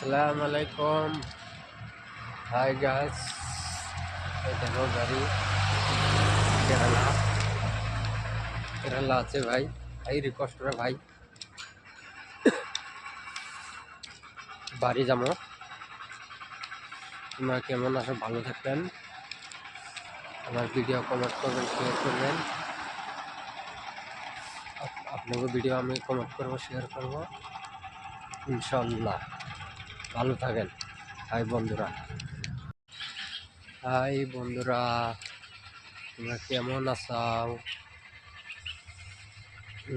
Assalamualaikum. Hi guys. এটা হলো গাড়ি কেরালা কেরালা আছে ভাই। ভাই রিকোয়েস্ট করে ভাই বাড়ি যাবো। তোমরা কেমন আছো? ভালো থাকবেন। আমার ভিডিও কমেন্ট করবেন, শেয়ার করবেন। আপনাদের ভিডিও আমি কমেন্ট করবো, শেয়ার করবো ইনশাল্লাহ। ভালো থাকেন। হাই বন্ধুরা, হাই বন্ধুরা, তোমরা কেমন আছো?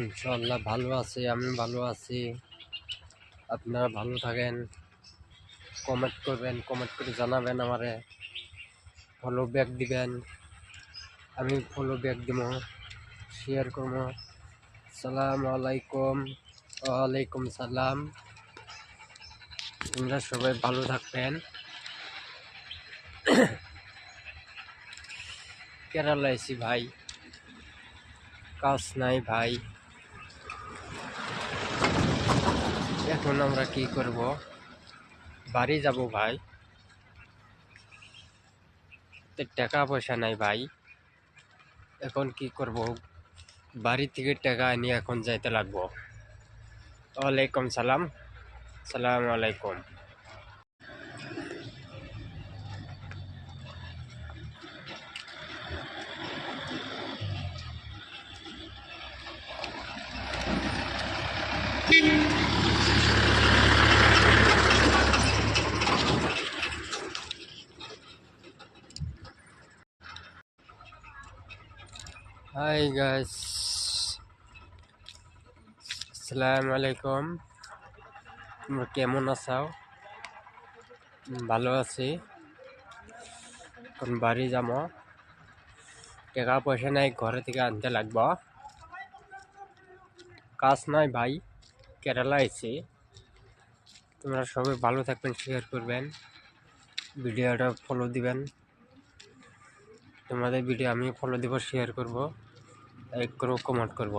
ইনশাল্লাহ ভালো আছি, আমি ভালো আছি। আপনারা ভালো থাকেন। কমেন্ট করবেন, কমেন্ট করে জানাবেন, আমারে ফলো ব্যাক দিবেন, আমি ফলো ব্যাক দিব, শেয়ার করবো। আসসালামু আলাইকুম। ওয়ালাইকুম সালাম। তোমরা সবাই ভালো থাকবেন। কেরালা এসি ভাই, কাজ নাই ভাই। এখন আমরা কি করব? বাড়ি যাব ভাই। টাকা পয়সা নাই ভাই। এখন কি করব? বাড়ি থেকে টাকা নিয়ে এখন যাইতে লাগবো। ওয়ালাইকুম সালাম। আসসালামু আলাইকুম। হাই গাইস, আসসালামু আলাইকুম। তোমরা কেমন আছো? ভালো আছি। এখন বাড়ি যাবো। টাকা পয়সা নাই, ঘরে থেকে আনতে লাগবো। কাজ নাই ভাই, কেরালা আইছি। তোমরা সবাই ভালো থাকবেন, শেয়ার করবেন, ভিডিওটা ফলো দিবেন। তোমাদের ভিডিও আমি ফলো দিব, শেয়ার করব, লাইক করবো, কমেন্ট করব।